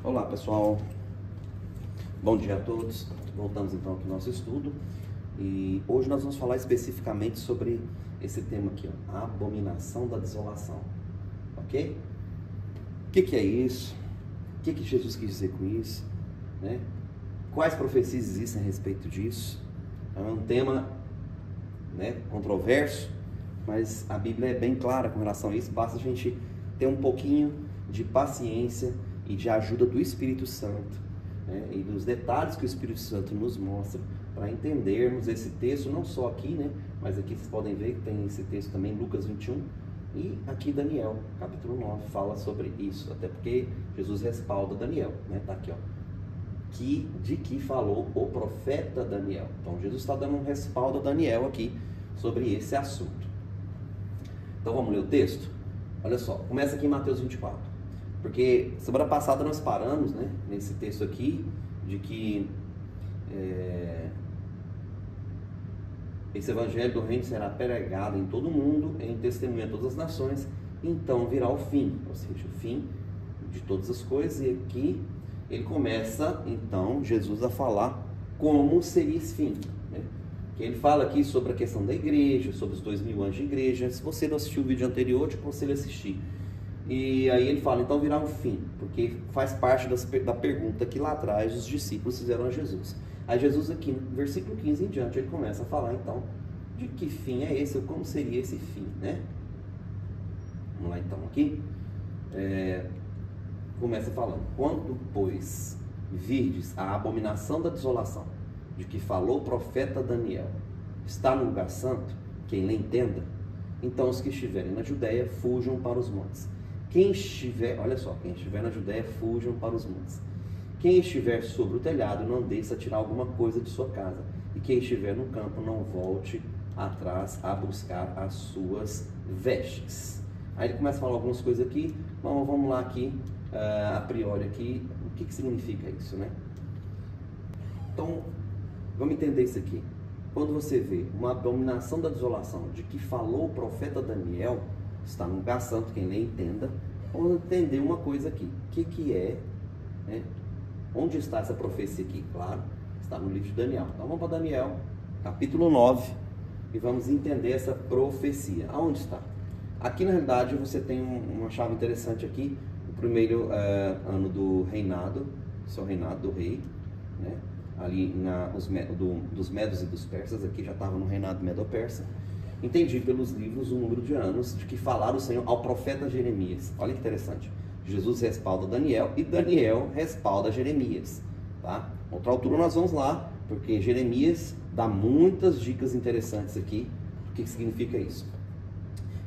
Olá pessoal, bom dia a todos. Voltamos então aqui ao nosso estudo e hoje nós vamos falar especificamente sobre esse tema aqui, ó, a abominação da desolação, ok? O que é isso? O que Jesus quis dizer com isso? Né? Quais profecias existem a respeito disso? É um tema, né, controverso, mas a Bíblia é bem clara com relação a isso. Basta a gente ter um pouquinho de paciência e de ajuda do Espírito Santo, né, e dos detalhes que o Espírito Santo nos mostra para entendermos esse texto, não só aqui, né, mas aqui vocês podem ver que tem esse texto também, Lucas 21, e aqui Daniel, capítulo 9, fala sobre isso, até porque Jesus respalda Daniel, né, tá aqui, ó, de que falou o profeta Daniel. Então Jesus está dando um respaldo a Daniel aqui sobre esse assunto. Então vamos ler o texto? Olha só, começa aqui em Mateus 24. Porque semana passada nós paramos, né, nesse texto aqui, de que esse evangelho do reino será pregado em todo o mundo, em testemunha a todas as nações, então virá o fim, ou seja, o fim de todas as coisas. E aqui ele começa, então, Jesus a falar como seria esse fim, né? Que ele fala aqui sobre a questão da igreja, sobre os 2000 anos de igreja. Se você não assistiu o vídeo anterior, eu te aconselho a assistir. E aí ele fala, então virá um fim, porque faz parte da pergunta que lá atrás os discípulos fizeram a Jesus. Aí Jesus aqui, no versículo 15 em diante, ele começa a falar então de que fim é esse, ou como seria esse fim, né? Vamos lá então aqui. Começa falando, quando pois virdes a abominação da desolação, de que falou o profeta Daniel, está no lugar santo, quem lhe entenda, então os que estiverem na Judéia fujam para os montes. Quem estiver, olha só, quem estiver na Judéia, fujam para os montes. Quem estiver sobre o telhado, não deixe a tirar alguma coisa de sua casa. E quem estiver no campo, não volte atrás a buscar as suas vestes. Aí ele começa a falar algumas coisas aqui. Bom, vamos lá aqui, a priori aqui, o que significa isso, né? Então, vamos entender isso aqui. Quando você vê uma abominação da desolação, de que falou o profeta Daniel, está no lugar santo, quem lê entenda. Vamos entender uma coisa aqui. O que é, né? Onde está essa profecia aqui? Claro, está no livro de Daniel. Então vamos para Daniel, capítulo 9, e vamos entender essa profecia. Aonde está? Aqui na realidade você tem uma chave interessante aqui. O primeiro ano do reinado, seu reinado do rei, né? Ali dos medos e dos persas, aqui já estava no reinado medo-persa. Entendi pelos livros o número de anos de que falaram o Senhor ao profeta Jeremias. Olha que interessante. Jesus respalda Daniel e Daniel respalda Jeremias. Tá? Outra altura nós vamos lá, porque Jeremias dá muitas dicas interessantes aqui. O que significa isso?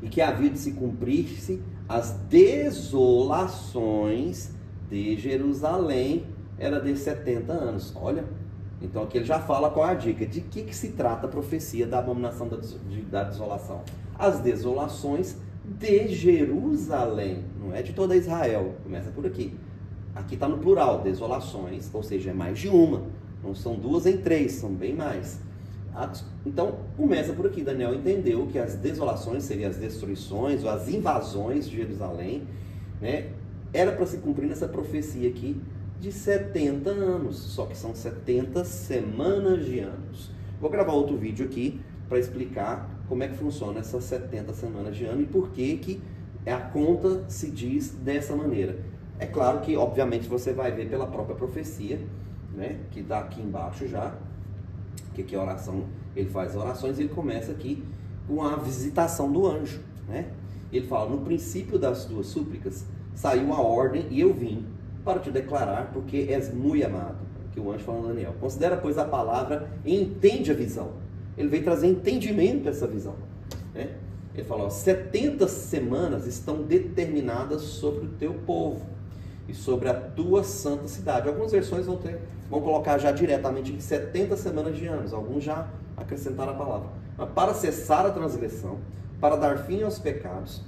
E que havia de se cumprir-se as desolações de Jerusalém, era de 70 anos. Olha. Então aqui ele já fala qual é a dica. De que se trata a profecia da abominação da desolação? As desolações de Jerusalém. Não é de toda Israel. Começa por aqui. Aqui está no plural, desolações. Ou seja, é mais de uma. Não são duas em três, são bem mais. Então começa por aqui. Daniel entendeu que as desolações seriam as destruições ou as invasões de Jerusalém, né? Era para se cumprir nessa profecia aqui de 70 anos, só que são 70 semanas de anos. Vou gravar outro vídeo aqui para explicar como é que funciona essas 70 semanas de ano e por que a conta se diz dessa maneira. É claro que, obviamente, você vai ver pela própria profecia, né, que está aqui embaixo já, que a oração, ele faz orações e ele começa aqui com a visitação do anjo, né? Ele fala, no princípio das tuas súplicas, saiu a ordem e eu vim para te declarar, porque és muito amado. Que o anjo fala a Daniel. Considera, pois, a palavra e entende a visão. Ele veio trazer entendimento a essa visão, né? Ele falou, 70 semanas estão determinadas sobre o teu povo e sobre a tua santa cidade. Algumas versões vão colocar já diretamente em 70 semanas de anos. Alguns já acrescentaram a palavra. Mas para cessar a transgressão, para dar fim aos pecados,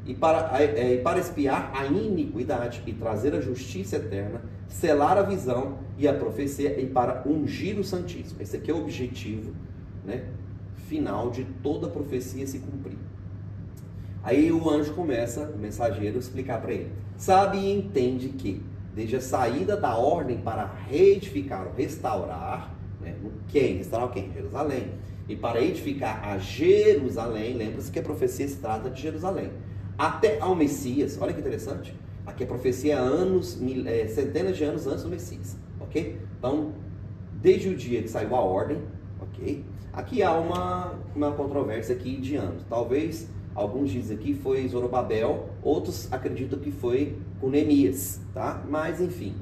e para expiar a iniquidade e trazer a justiça eterna, selar a visão e a profecia e para ungir o Santíssimo. Esse aqui é o objetivo, né, final de toda a profecia se cumprir. Aí o anjo começa, o mensageiro, a explicar para ele. Sabe e entende que desde a saída da ordem para reedificar ou restaurar, né? Restaurar quem? Jerusalém. E para edificar a Jerusalém, lembra-se que a profecia se trata de Jerusalém. Até ao Messias, olha que interessante. Aqui a profecia é centenas de anos antes do Messias, ok? Então, desde o dia que saiu a ordem, ok? Aqui há uma controvérsia aqui de anos. Talvez alguns dizem que foi Zorobabel, outros acreditam que foi com Neemias, tá? Mas enfim,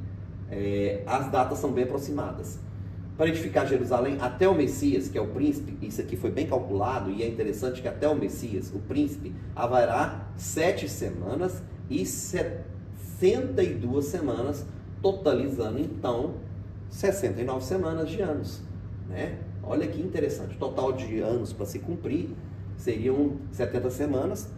as datas são bem aproximadas. Para edificar Jerusalém até o Messias, que é o príncipe, isso aqui foi bem calculado e é interessante que até o Messias, o príncipe, haverá 7 semanas e 62 semanas, totalizando então 69 semanas de anos, né? Olha que interessante, o total de anos para se cumprir seriam 70 semanas,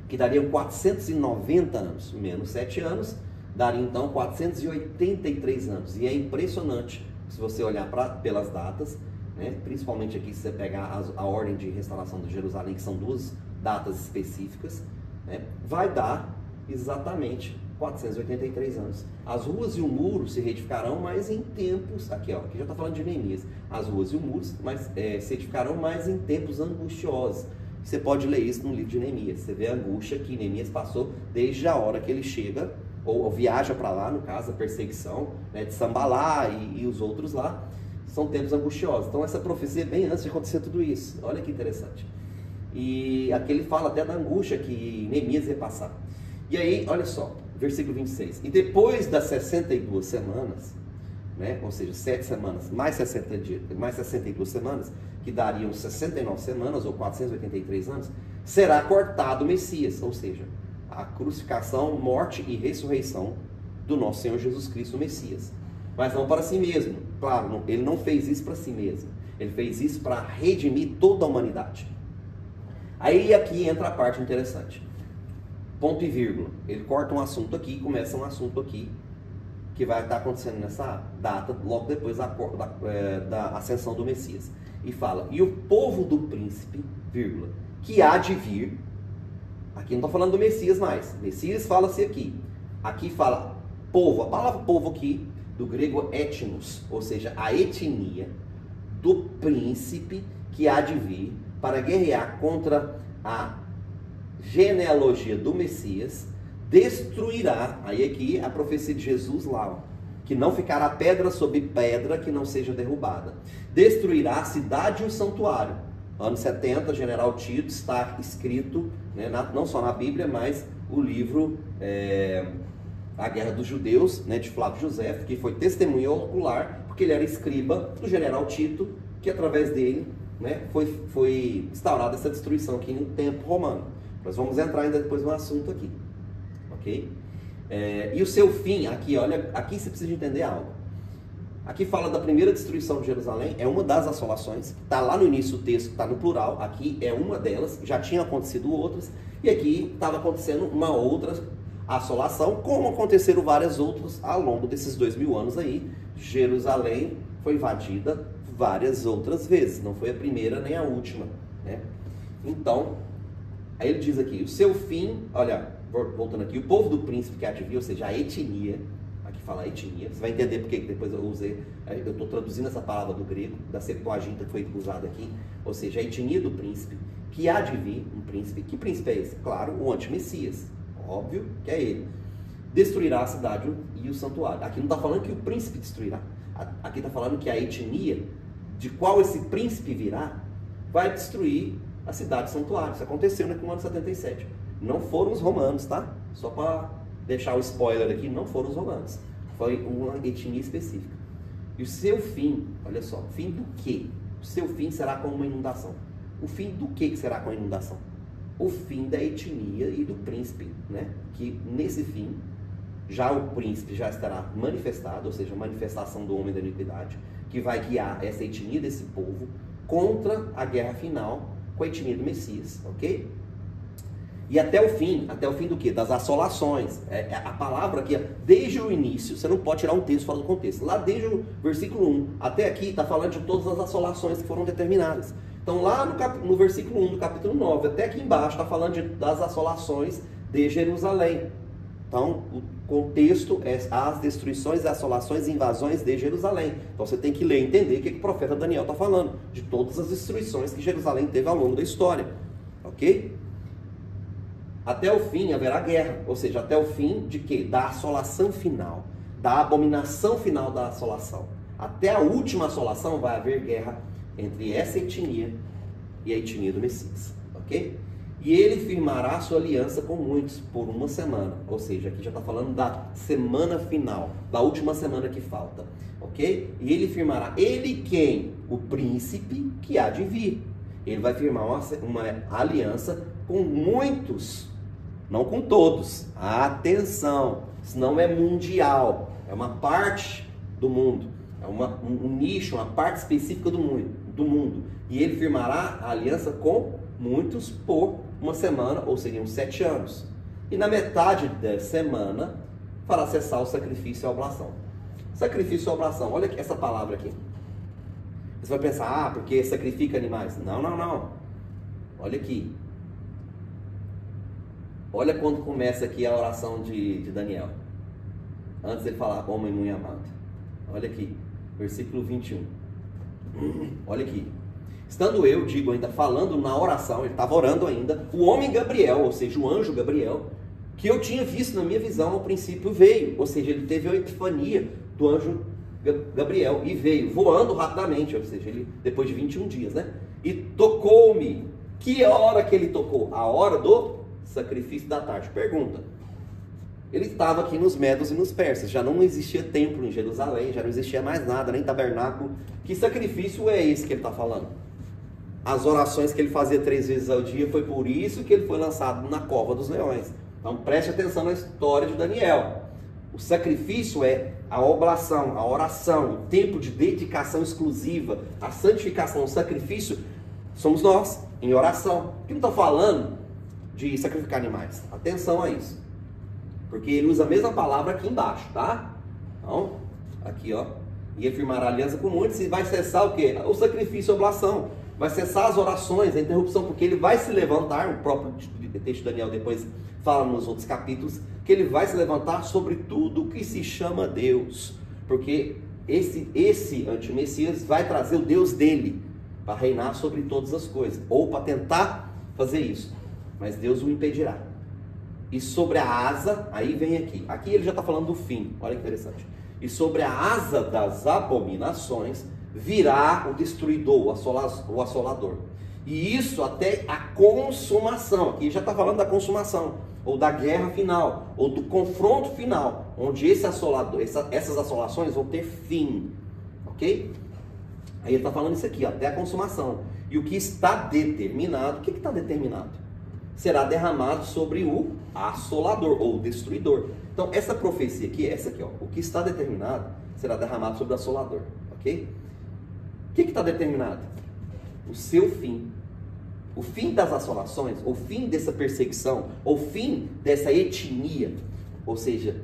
que dariam 490 anos, menos 7 anos, daria então 483 anos. E é impressionante, se você olhar pelas datas, né? Principalmente aqui se você pegar a ordem de restauração de Jerusalém, que são 2 datas específicas, né? Vai dar exatamente 483 anos. As ruas e o muro se reedificarão, mas em tempos, aqui já está falando de Neemias, as ruas e o muro se edificarão, mas em tempos angustiosos. Você pode ler isso no livro de Neemias, você vê a angústia que Neemias passou desde a hora que ele chega, ou viaja para lá, no caso, a perseguição, né, de Sambalá e os outros lá, são tempos angustiosos. Então essa profecia é bem antes de acontecer tudo isso, olha que interessante. E aqui ele fala até da angústia que Neemias ia passar. E aí, olha só, versículo 26. E depois das 62 semanas, né, ou seja, 7 semanas mais 60 dias, mais 62 semanas, que dariam 69 semanas ou 483 anos, será cortado o Messias, ou seja, a crucificação, morte e ressurreição do nosso Senhor Jesus Cristo, o Messias. Mas não para si mesmo. Claro, ele não fez isso para si mesmo. Ele fez isso para redimir toda a humanidade. Aí aqui entra a parte interessante. Ponto e vírgula. Ele corta um assunto aqui e começa um assunto aqui que vai estar acontecendo nessa data, logo depois da ascensão do Messias. E fala, e o povo do príncipe, vírgula, que há de vir. Aqui não estou falando do Messias mais. Messias fala-se aqui. Aqui fala povo. A palavra povo aqui, do grego etnos, ou seja, a etnia do príncipe que há de vir para guerrear contra a genealogia do Messias, destruirá, aí aqui a profecia de Jesus lá, que não ficará pedra sobre pedra que não seja derrubada. Destruirá a cidade e o santuário. Anos 70, General Tito, está escrito, né, não só na Bíblia, mas o livro A Guerra dos Judeus, né, de Flávio José, que foi testemunha ocular, porque ele era escriba do General Tito, que através dele, né, foi instaurada essa destruição aqui no tempo romano. Nós vamos entrar ainda depois no assunto aqui, ok? E o seu fim, aqui, olha, aqui você precisa entender algo. Aqui fala da primeira destruição de Jerusalém, é uma das assolações, está lá no início do texto, está no plural, aqui é uma delas, já tinha acontecido outras, e aqui estava acontecendo uma outra assolação, como aconteceram várias outras ao longo desses 2000 anos aí. Jerusalém foi invadida várias outras vezes, não foi a primeira nem a última, né? Então, aí ele diz aqui, o seu fim, olha, voltando aqui, o povo do príncipe que há de vir, ou seja, a etnia, aqui fala etnia, você vai entender porque depois eu estou traduzindo essa palavra do grego, da Septuaginta que foi usada aqui, ou seja, a etnia do príncipe, que há de vir, um príncipe, que príncipe é esse? Claro, o anti-Messias, óbvio que é ele, destruirá a cidade e o santuário. Aqui não está falando que o príncipe destruirá, aqui está falando que a etnia, de qual esse príncipe virá, vai destruir a cidade e santuário. Isso aconteceu no ano 77. Não foram os romanos, tá? Só para deixar o spoiler aqui, não foram os romanos. Foi uma etnia específica. E o seu fim, olha só, o fim do quê? O seu fim será como uma inundação. O fim do que será com a inundação? O fim da etnia e do príncipe, né? Que nesse fim, já o príncipe já estará manifestado, ou seja, a manifestação do homem da iniquidade, que vai guiar essa etnia desse povo contra a guerra final com a etnia do Messias, ok? E até o fim do quê? Das assolações. A palavra aqui, desde o início, você não pode tirar um texto fora do contexto. Lá desde o versículo 1 até aqui, está falando de todas as assolações que foram determinadas. Então lá no versículo 1 do capítulo 9, até aqui embaixo, está falando das assolações de Jerusalém. Então, o contexto é as destruições, assolações e invasões de Jerusalém. Então, você tem que ler e entender o que o profeta Daniel está falando, de todas as destruições que Jerusalém teve ao longo da história. Ok? Até o fim haverá guerra, ou seja, até o fim de quê? Da assolação final, da abominação final da assolação. Até a última assolação vai haver guerra entre essa etnia e a etnia do Messias. Ok? E ele firmará sua aliança com muitos por uma semana. Ou seja, aqui já está falando da semana final, da última semana que falta. Ok? E ele firmará, ele quem? O príncipe que há de vir. Ele vai firmar uma aliança com muitos, não com todos. Atenção, isso não é mundial, é uma parte do mundo, é um nicho, uma parte específica do mundo. E ele firmará a aliança com muitos por uma semana, ou seriam 7 anos. E na metade da semana, fará cessar o sacrifício e a oblação. Sacrifício e oblação, olha essa palavra aqui. Você vai pensar, porque sacrifica animais. Não, não, não. Olha aqui. Olha quando começa aqui a oração de Daniel. Antes ele falar, homem muito amado. Olha aqui, versículo 21. Olha aqui. Estando eu, digo ainda, falando na oração, ele estava orando ainda, o homem Gabriel, ou seja, o anjo Gabriel, que eu tinha visto na minha visão ao princípio veio, ou seja, ele teve a epifania do anjo Gabriel e veio voando rapidamente, ou seja, ele depois de 21 dias, né? E tocou-me. Que hora que ele tocou? A hora do sacrifício da tarde. Pergunta. Ele estava aqui nos Medos e nos Persas, já não existia templo em Jerusalém, já não existia mais nada, nem tabernáculo. Que sacrifício é esse que ele está falando? As orações que ele fazia 3 vezes ao dia, foi por isso que ele foi lançado na cova dos leões. Então preste atenção na história de Daniel. O sacrifício é a oblação, a oração, o tempo de dedicação exclusiva, a santificação, o sacrifício, somos nós, em oração. Aqui não está falando de sacrificar animais. Atenção a isso. Porque ele usa a mesma palavra aqui embaixo, tá? Então, aqui ó. E ele firmará aliança com muitos e vai cessar o quê? O sacrifício, a oblação. Vai cessar as orações, a interrupção, porque ele vai se levantar, o próprio texto de Daniel depois fala nos outros capítulos, que ele vai se levantar sobre tudo que se chama Deus. Porque esse antimessias vai trazer o Deus dele para reinar sobre todas as coisas, ou para tentar fazer isso. Mas Deus o impedirá. E sobre a asa, aí vem aqui. Aqui ele já está falando do fim, olha que interessante. E sobre a asa das abominações virá o destruidor, o assolador. E isso até a consumação. Aqui já está falando da consumação, ou da guerra final, ou do confronto final, onde esse assolador, essas assolações vão ter fim. Ok? Aí ele está falando isso aqui, ó, até a consumação. E o que está determinado, o que está determinado? Será derramado sobre o assolador, ou destruidor. Então, essa profecia aqui, essa aqui, ó, o que está determinado será derramado sobre o assolador. Ok? O que está determinado? O seu fim. O fim das assolações, o fim dessa perseguição, o fim dessa etnia, ou seja,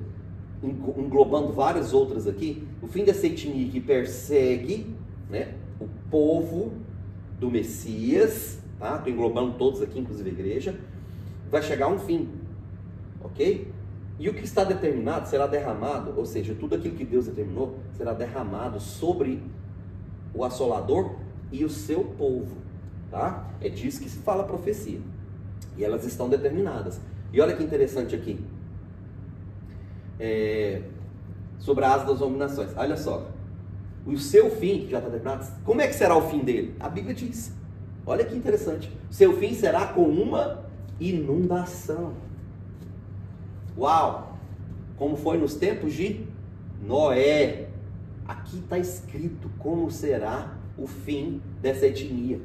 englobando várias outras aqui, o fim dessa etnia que persegue, né, o povo do Messias, tá? Estou englobando todos aqui, inclusive a igreja, vai chegar a um fim, ok? E o que está determinado será derramado, ou seja, tudo aquilo que Deus determinou será derramado sobre o assolador e o seu povo, tá? É disso que se fala a profecia. E elas estão determinadas. E olha que interessante aqui. Sobre a asa das abominações. Olha só. O seu fim, que já está determinado, como é que será o fim dele? A Bíblia diz. Olha que interessante. O seu fim será com uma inundação. Uau! Como foi nos tempos de Noé. Aqui está escrito como será o fim dessa etnia.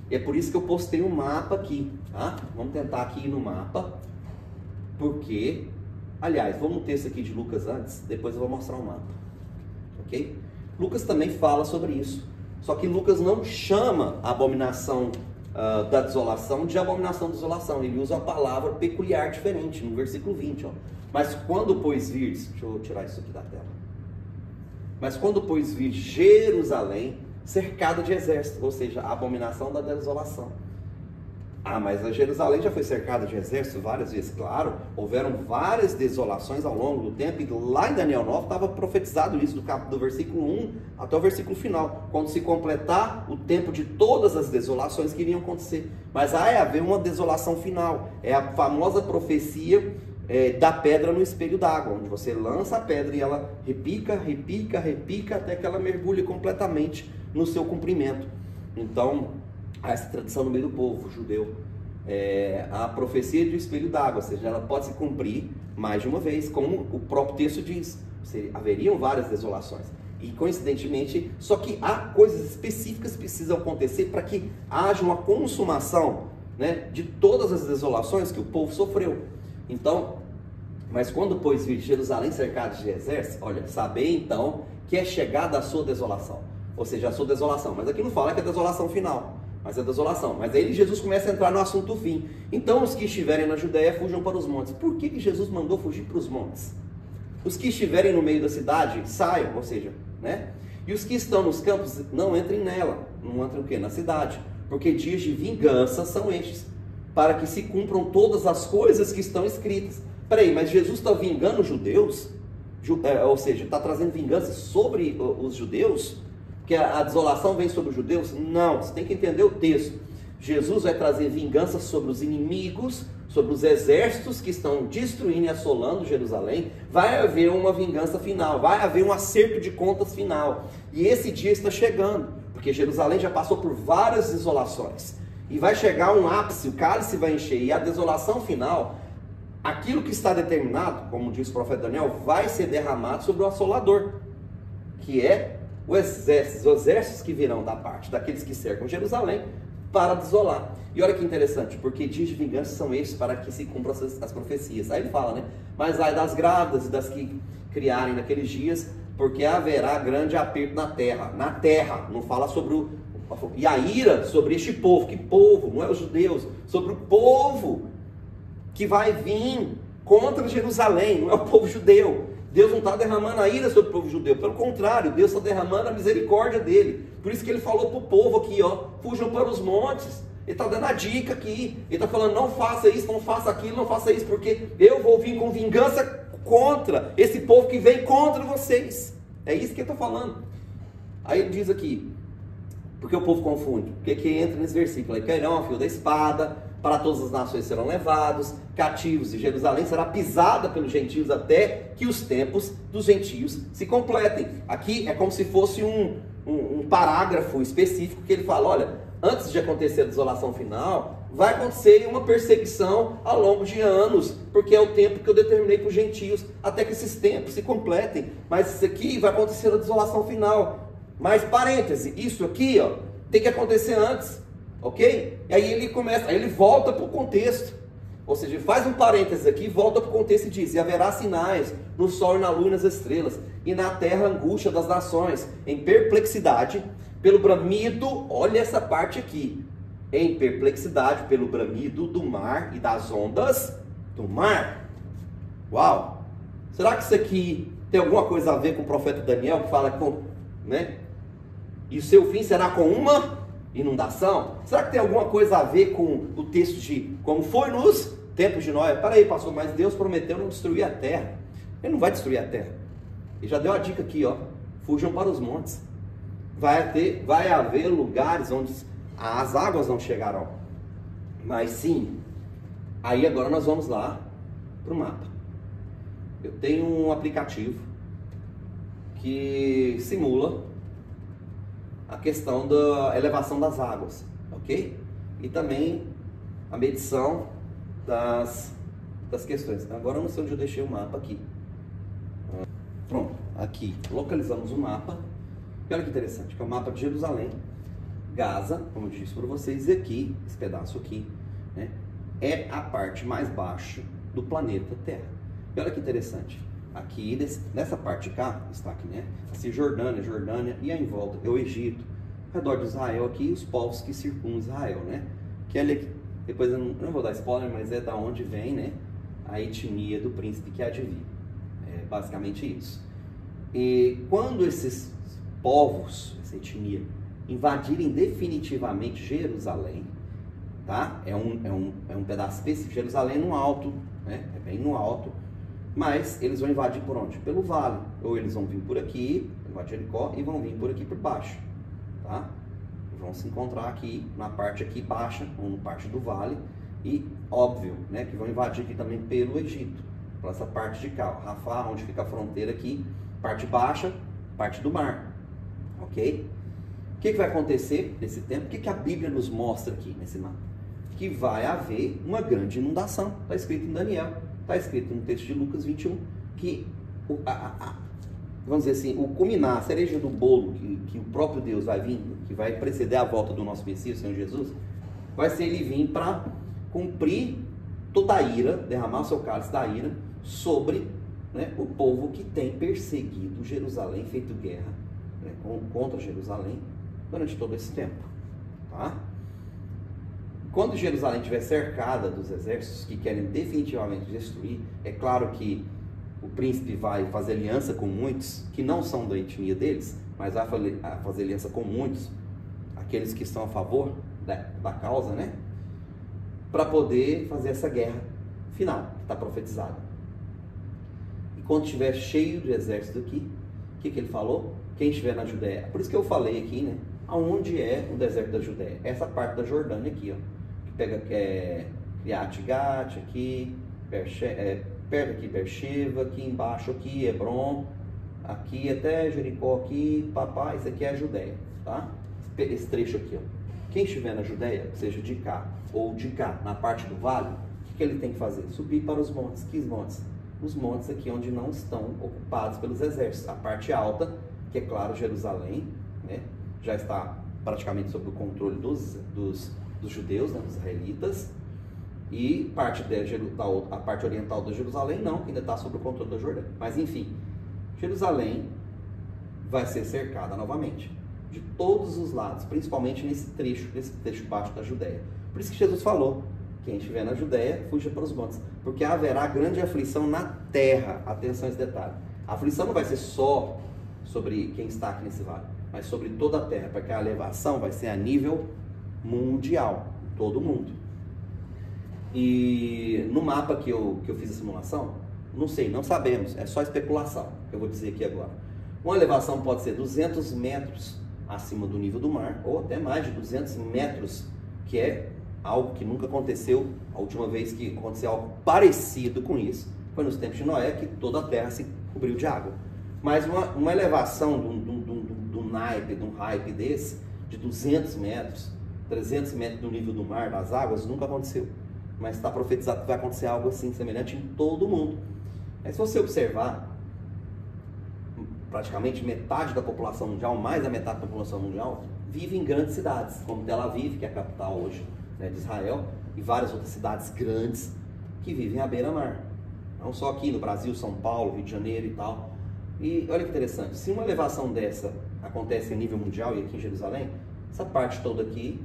E é por isso que eu postei um mapa aqui, tá? Vamos tentar aqui ir no mapa. Porque, aliás, vamos ter esse aqui de Lucas antes, depois eu vou mostrar o mapa. Ok? Lucas também fala sobre isso. Só que Lucas não chama a abominação da desolação de abominação da desolação. Ele usa uma palavra peculiar diferente, no versículo 20. Ó. Mas quando, pois, virdes... Deixa eu tirar isso aqui da tela. Mas quando, pois, vir Jerusalém cercada de exército, ou seja, a abominação da desolação, Ah, mas a Jerusalém já foi cercada de exército várias vezes, claro. Houveram várias desolações ao longo do tempo, e lá em Daniel 9 estava profetizado isso, do versículo 1 até o versículo final, quando se completar o tempo de todas as desolações que iriam acontecer. Mas vai haver uma desolação final, é a famosa profecia da pedra no espelho d'água, onde você lança a pedra e ela repica, repica, repica, até que ela mergulhe completamente no seu comprimento. Então, há essa tradição no meio do povo judeu, a profecia do espelho d'água, ou seja, ela pode se cumprir mais de uma vez, como o próprio texto diz, haveriam várias desolações, e coincidentemente, só que há coisas específicas que precisam acontecer para que haja uma consumação, né, de todas as desolações que o povo sofreu. Então, mas quando pois vir Jerusalém cercada de exército, olha, saber então que é chegada a sua desolação, ou seja, a sua desolação, mas aqui não fala que é a desolação final, mas é a desolação. Mas aí Jesus começa a entrar no assunto do fim. Então os que estiverem na Judéia fujam para os montes. Por que Jesus mandou fugir para os montes? Os que estiverem no meio da cidade, saiam, ou seja, né? E os que estão nos campos, não entrem nela. Não entrem o quê? Na cidade. Porque dias de vingança são estes, para que se cumpram todas as coisas que estão escritas. Peraí, mas Jesus está vingando os judeus? Ou seja, está trazendo vingança sobre os judeus? Que a desolação vem sobre os judeus? Não, você tem que entender o texto. Jesus vai trazer vingança sobre os inimigos, sobre os exércitos que estão destruindo e assolando Jerusalém. Vai haver uma vingança final, vai haver um acerto de contas final. E esse dia está chegando, porque Jerusalém já passou por várias desolações. E vai chegar um ápice, o cálice vai encher, e a desolação final, aquilo que está determinado, como diz o profeta Daniel, vai ser derramado sobre o assolador, que é os exércitos que virão da parte daqueles que cercam Jerusalém para desolar. E olha que interessante, porque dias de vingança são estes para que se cumpram as profecias. Aí ele fala, né? Mas ai das grávidas e das que criarem naqueles dias, porque haverá grande aperto na terra, não fala sobre e a ira sobre este povo. Que povo? Não é os judeus, sobre o povo que vai vir contra Jerusalém, não é o povo judeu. Deus não está derramando a ira sobre o povo judeu, pelo contrário, Deus está derramando a misericórdia dele. Por isso que ele falou para o povo aqui, ó, fujam para os montes. Ele está dando a dica aqui, ele está falando, não faça isso, não faça aquilo, não faça isso, porque eu vou vir com vingança contra esse povo que vem contra vocês. É isso que ele está falando. Aí ele diz aqui, porque o povo confunde, o que entra nesse versículo? Aí cairão a fio da espada, para todas as nações serão levados, cativos, e Jerusalém será pisada pelos gentios até que os tempos dos gentios se completem. Aqui é como se fosse um parágrafo específico que ele fala, olha, antes de acontecer a desolação final, vai acontecer uma perseguição ao longo de anos, porque é o tempo que eu determinei para os gentios, até que esses tempos se completem. Mas isso aqui vai acontecer a desolação final. Mas parêntese, isso aqui, ó, tem que acontecer antes. Ok? E aí ele começa, aí ele volta para o contexto, ou seja, faz um parênteses aqui, volta para o contexto e diz, e haverá sinais no sol e na lua e nas estrelas, e na terra angústia das nações, em perplexidade, pelo bramido, olha essa parte aqui, em perplexidade, pelo bramido do mar e das ondas do mar. Uau! Será que isso aqui tem alguma coisa a ver com o profeta Daniel, que fala com, né? E o seu fim será com uma inundação? Será que tem alguma coisa a ver com o texto de como foi nos tempos de Noé? Para aí, pastor, mas Deus prometeu não destruir a terra. Ele não vai destruir a terra. Ele já deu a dica aqui, ó. Fujam para os montes. Vai haver lugares onde as águas não chegarão. Mas sim, aí agora nós vamos lá para o mapa. Eu tenho um aplicativo que simula a questão da elevação das águas, ok? E também a medição das questões. Agora eu não sei onde eu deixei o mapa aqui. Pronto, aqui localizamos o mapa. E olha que interessante, que é o mapa de Jerusalém, Gaza, como eu disse para vocês, e aqui, esse pedaço aqui, né, é a parte mais baixa do planeta Terra. E olha que interessante. Aqui, nessa parte de cá, está aqui, né? Assim, Jordânia, e aí em volta é o Egito, ao redor de Israel aqui, os povos que circundam Israel, né? Que ali, depois eu não vou dar spoiler, mas é da onde vem, né? A etnia do príncipe que há de vir. É basicamente isso. E quando esses povos, essa etnia, invadirem definitivamente Jerusalém, tá? É um pedaço específico. Jerusalém no alto, né? É bem no alto. Mas eles vão invadir por onde? Pelo vale. Ou eles vão vir por aqui, invadir Jericó, e vão vir por aqui por baixo, tá? Vão se encontrar aqui na parte aqui baixa, ou na parte do vale. E óbvio, né, que vão invadir aqui também pelo Egito, por essa parte de cá, Rafá, onde fica a fronteira aqui, parte baixa, parte do mar, ok? O que vai acontecer nesse tempo? O que a Bíblia nos mostra aqui nesse mapa? Que vai haver uma grande inundação, está escrito em Daniel, está escrito no texto de Lucas 21, que, vamos dizer assim, o culminar, a cereja do bolo, que o próprio Deus vai vir, que vai preceder a volta do nosso Messias, o Senhor Jesus, vai ser ele vir para cumprir toda a ira, derramar o seu cálice da ira sobre, né, o povo que tem perseguido Jerusalém, feito guerra, né, contra Jerusalém durante todo esse tempo, tá? Quando Jerusalém estiver cercada dos exércitos que querem definitivamente destruir, é claro que o príncipe vai fazer aliança com muitos que não são da etnia deles, mas vai fazer aliança com muitos, aqueles que estão a favor da causa, né? Para poder fazer essa guerra final, que está profetizada. E quando estiver cheio de exército aqui, o que ele falou? Quem estiver na Judéia. Por isso que eu falei aqui, né? Aonde é o deserto da Judéia? Essa parte da Jordânia aqui, ó. Que pega Criat Gat aqui, perto aqui Beersheba, aqui embaixo aqui Hebron, aqui até Jericó aqui, papai, isso aqui é a Judéia, tá? Esse trecho aqui, ó. Quem estiver na Judéia, seja de cá ou de cá, na parte do vale, o que ele tem que fazer? Subir para os montes. Que montes? Os montes aqui onde não estão ocupados pelos exércitos. A parte alta, que é claro, Jerusalém, né, já está praticamente sob o controle dos judeus, né, dos israelitas, e a parte oriental da Jerusalém não, que ainda está sob o controle da Jordânia. Mas enfim, Jerusalém vai ser cercada novamente, de todos os lados, principalmente nesse trecho baixo da Judéia. Por isso que Jesus falou, quem estiver na Judéia, fuja para os montes, porque haverá grande aflição na terra. Atenção a esse detalhe. A aflição não vai ser só sobre quem está aqui nesse vale, mas sobre toda a terra, porque a elevação vai ser a nível mundial, em todo o mundo. E no mapa que eu fiz a simulação, não sei, não sabemos, é só especulação, que eu vou dizer aqui agora. Uma elevação pode ser 200 metros acima do nível do mar, ou até mais de 200 metros, que é algo que nunca aconteceu. A última vez que aconteceu algo parecido com isso foi nos tempos de Noé, que toda a terra se cobriu de água. Mas uma elevação de um hype desse, de 200 metros, 300 metros do nível do mar, das águas, nunca aconteceu. Mas está profetizado que vai acontecer algo assim, semelhante em todo o mundo. Mas se você observar, praticamente metade da população mundial, mais da metade da população mundial, vive em grandes cidades, como Tel Aviv, que é a capital hoje, né, de Israel, e várias outras cidades grandes que vivem à beira-mar. Não só aqui no Brasil, São Paulo, Rio de Janeiro e tal. E olha que interessante, se uma elevação dessa acontece a nível mundial e aqui em Jerusalém, essa parte toda aqui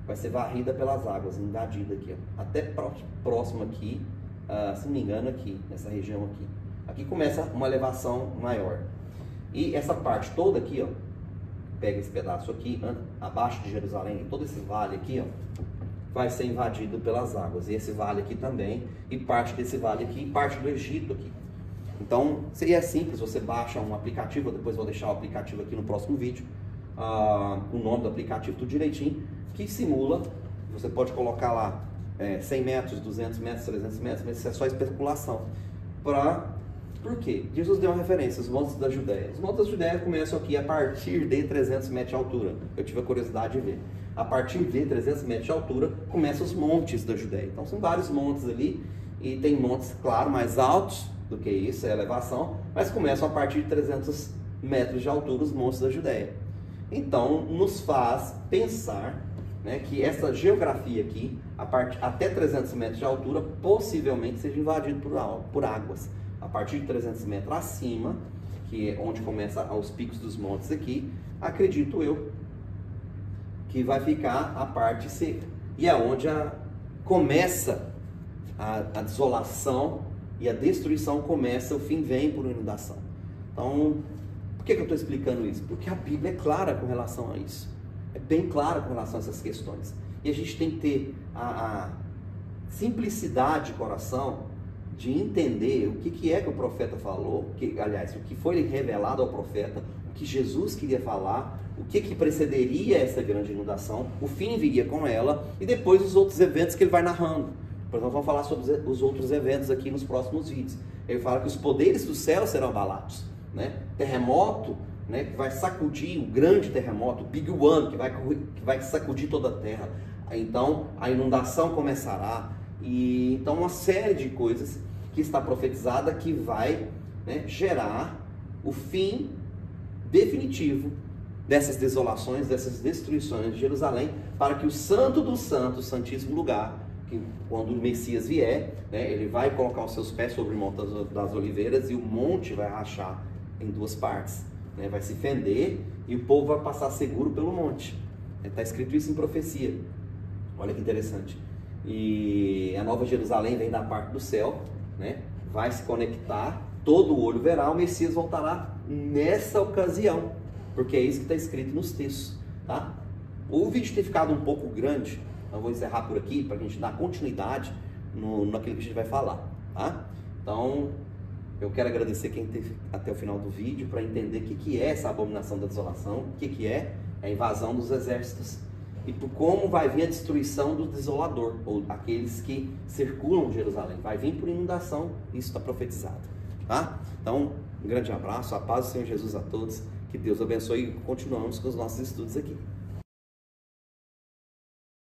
vai ser varrida pelas águas, invadida aqui, ó, até próximo aqui, se não me engano aqui, nessa região aqui. Aqui começa uma elevação maior. E essa parte toda aqui, ó, pega esse pedaço aqui, abaixo de Jerusalém, todo esse vale aqui, ó, vai ser invadido pelas águas. E esse vale aqui também, e parte desse vale aqui, e parte do Egito aqui. Então, seria simples, você baixa um aplicativo, depois vou deixar o aplicativo aqui no próximo vídeo, o nome do aplicativo, tudo direitinho, que simula, você pode colocar lá 100 metros, 200 metros, 300 metros, mas isso é só especulação. Por quê? Jesus deu uma referência, os montes da Judéia. Os montes da Judéia começam aqui a partir de 300 metros de altura. Eu tive a curiosidade de ver. A partir de 300 metros de altura, começam os montes da Judéia. Então, são vários montes ali, e tem montes, claro, mais altos do que isso, é elevação, mas começam a partir de 300 metros de altura os montes da Judéia. Então, nos faz pensar, né, que essa geografia aqui, até 300 metros de altura, possivelmente seja invadida por águas. A partir de 300 metros acima, que é onde começa os picos dos montes aqui, acredito eu, que vai ficar a parte seca. E é onde começa a desolação e a destruição começa, o fim vem por inundação. Então, por que eu estou explicando isso? Porque a Bíblia é clara com relação a isso. É bem clara com relação a essas questões. E a gente tem que ter a simplicidade de coração de entender o que é que o profeta falou, aliás, o que foi revelado ao profeta, o que Jesus queria falar, o que precederia essa grande inundação, o fim viria com ela, e depois os outros eventos que ele vai narrando. Por exemplo, vamos falar sobre os outros eventos aqui nos próximos vídeos. Ele fala que os poderes do céu serão abalados, né? Terremoto, né, que vai sacudir, o grande terremoto, o Big One, que vai sacudir toda a terra. Então, a inundação começará, e então uma série de coisas que está profetizada que vai, né, gerar o fim definitivo dessas desolações, dessas destruições de Jerusalém, para que o Santo dos Santos, o Santíssimo Lugar, que quando o Messias vier, né, ele vai colocar os seus pés sobre o Monte das Oliveiras e o monte vai rachar em duas partes, né, vai se fender e o povo vai passar seguro pelo monte. Está escrito isso em profecia. Olha que interessante. E a Nova Jerusalém vem da parte do céu, né, vai se conectar, todo o olho verá, o Messias voltará nessa ocasião, porque é isso que está escrito nos textos, tá? O vídeo tem ficado um pouco grande, então vou encerrar por aqui para a gente dar continuidade naquilo que a gente vai falar, tá? Então, eu quero agradecer quem esteve até o final do vídeo para entender o que é essa abominação da desolação, o que é a invasão dos exércitos e por como vai vir a destruição do desolador, ou aqueles que circulam Jerusalém. Vai vir por inundação, isso está profetizado, tá? Então, um grande abraço, a paz do Senhor Jesus a todos, que Deus abençoe e continuamos com os nossos estudos aqui.